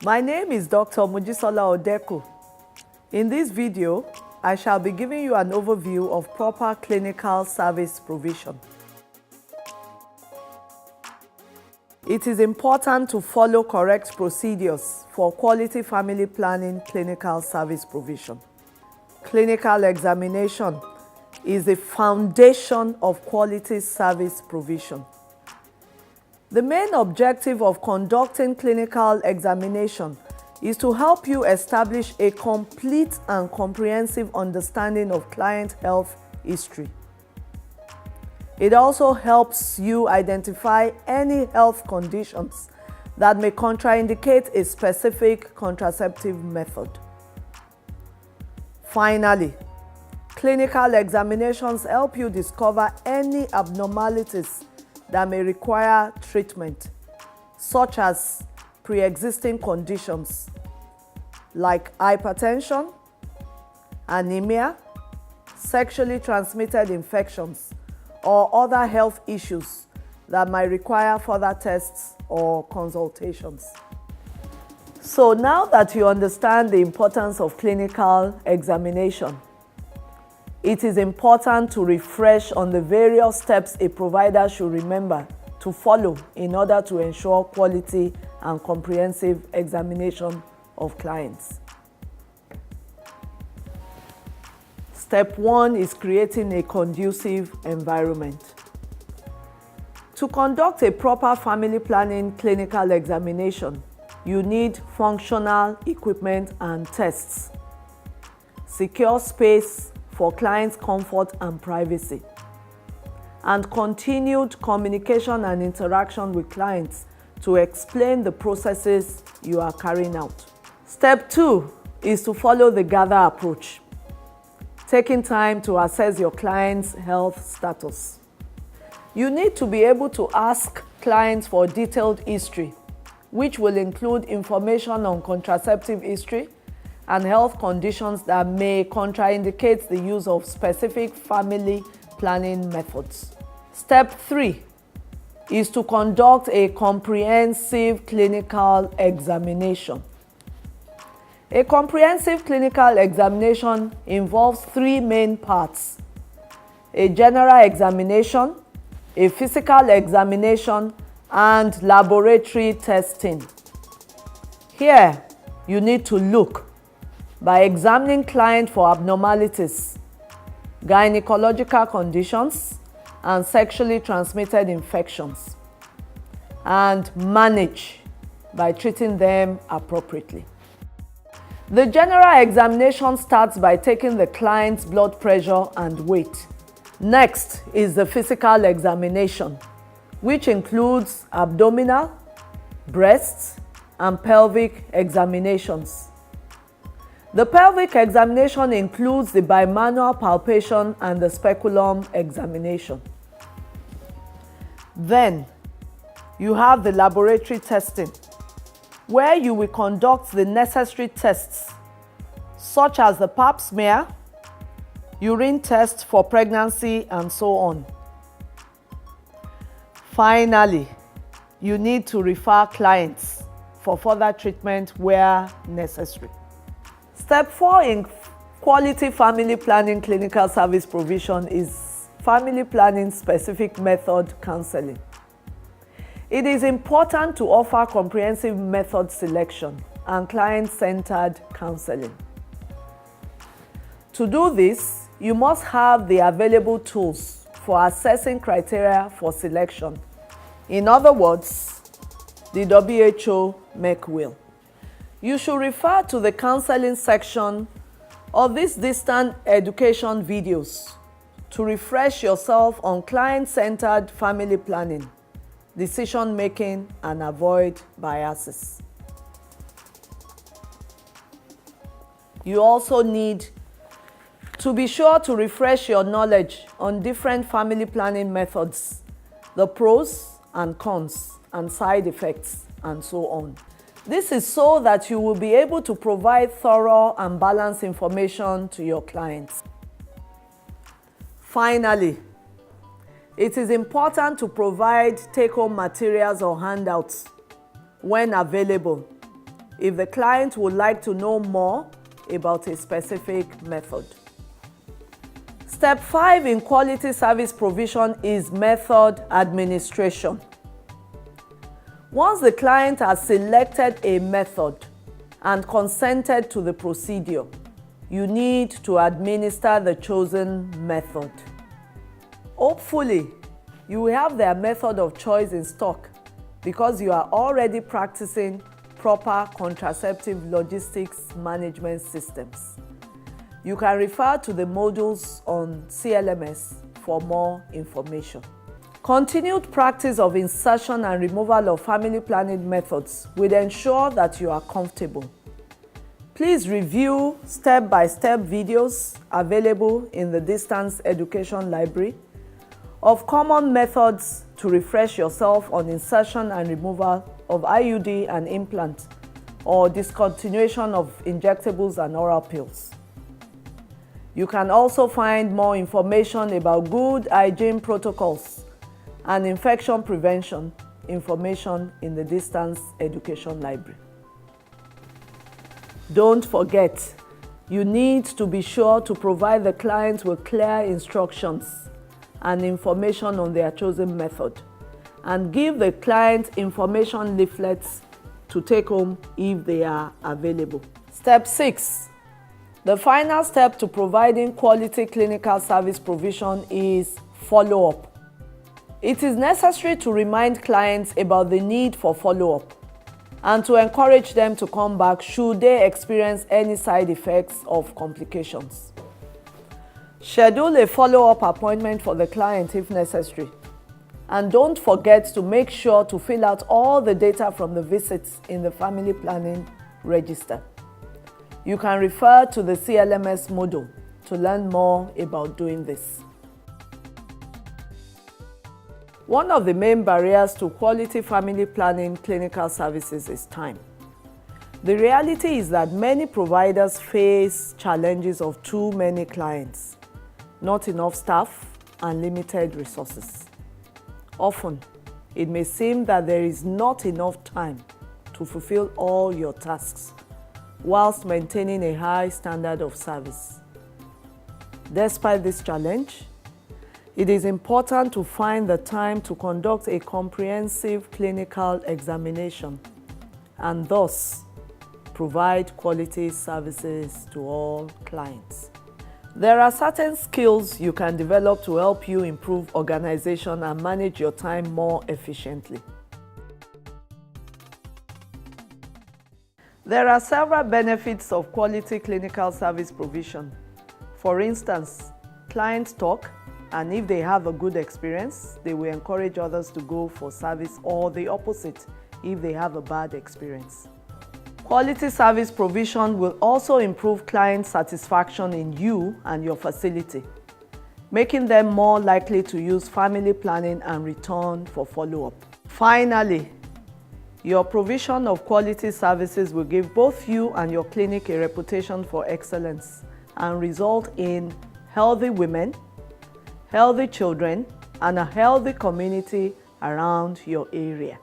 My name is Dr. Mojisola Odeku. In this video, I shall be giving you an overview of proper clinical service provision. It is important to follow correct procedures for quality family planning clinical service provision. Clinical examination is the foundation of quality service provision. The main objective of conducting clinical examination is to help you establish a complete and comprehensive understanding of client health history. It also helps you identify any health conditions that may contraindicate a specific contraceptive method. Finally, clinical examinations help you discover any abnormalities that may require treatment, such as pre-existing conditions like hypertension, anemia, sexually transmitted infections, or other health issues that might require further tests or consultations. So now that you understand the importance of clinical examination, it is important to refresh on the various steps a provider should remember to follow in order to ensure quality and comprehensive examination of clients. Step 1 is creating a conducive environment. To conduct a proper family planning clinical examination, you need functional equipment and tests, secure space for clients' comfort and privacy, and continued communication and interaction with clients to explain the processes you are carrying out. Step 2 is to follow the gather approach, taking time to assess your client's health status. You need to be able to ask clients for detailed history, which will include information on contraceptive history and health conditions that may contraindicate the use of specific family planning methods. Step 3 is to conduct a comprehensive clinical examination. A comprehensive clinical examination involves 3 main parts: a general examination, a physical examination, and laboratory testing. Here, you need to look by examining client for abnormalities, gynecological conditions, and sexually transmitted infections, and manage by treating them appropriately. The general examination starts by taking the client's blood pressure and weight. Next is the physical examination, which includes abdominal, breast, and pelvic examinations. The pelvic examination includes the bimanual palpation and the speculum examination. Then, you have the laboratory testing, where you will conduct the necessary tests, such as the pap smear, urine test for pregnancy, and so on. Finally, you need to refer clients for further treatment where necessary. Step 4 in quality family planning clinical service provision is family planning specific method counseling. It is important to offer comprehensive method selection and client-centered counseling. To do this, you must have the available tools for assessing criteria for selection. In other words, the WHO MEC wheel. You should refer to the counseling section of these distant education videos to refresh yourself on client-centered family planning, decision-making, and avoid biases. You also need to be sure to refresh your knowledge on different family planning methods, the pros and cons, and side effects, and so on. This is so that you will be able to provide thorough and balanced information to your clients. Finally, It is important to provide take-home materials or handouts when available if the client would like to know more about a specific method. Step 5 in quality service provision is method administration. Once the client has selected a method and consented to the procedure, you need to administer the chosen method. Hopefully, you will have their method of choice in stock because you are already practicing proper contraceptive logistics management systems. You can refer to the modules on CLMS for more information. Continued practice of insertion and removal of family planning methods will ensure that you are comfortable. Please review step-by-step videos available in the Distance Education Library of common methods to refresh yourself on insertion and removal of IUD and implant or discontinuation of injectables and oral pills. You can also find more information about good hygiene protocols and infection prevention information in the Distance Education Library. Don't forget, you need to be sure to provide the client with clear instructions and information on their chosen method, and give the client information leaflets to take home if they are available. Step 6. The final step to providing quality clinical service provision is follow-up. It is necessary to remind clients about the need for follow-up and to encourage them to come back should they experience any side effects of complications. Schedule a follow-up appointment for the client if necessary. And don't forget to make sure to fill out all the data from the visits in the family planning register. You can refer to the CLMS module to learn more about doing this. One of the main barriers to quality family planning clinical services is time. The reality is that many providers face challenges of too many clients, not enough staff, and limited resources. Often, it may seem that there is not enough time to fulfill all your tasks whilst maintaining a high standard of service. Despite this challenge, it is important to find the time to conduct a comprehensive clinical examination and thus provide quality services to all clients. There are certain skills you can develop to help you improve organization and manage your time more efficiently. There are several benefits of quality clinical service provision. For instance, clients talk, and if they have a good experience, they will encourage others to go for service, or the opposite if they have a bad experience. Quality service provision will also improve client satisfaction in you and your facility, making them more likely to use family planning and return for follow-up. Finally, your provision of quality services will give both you and your clinic a reputation for excellence and result in healthy women, healthy children, and a healthy community around your area.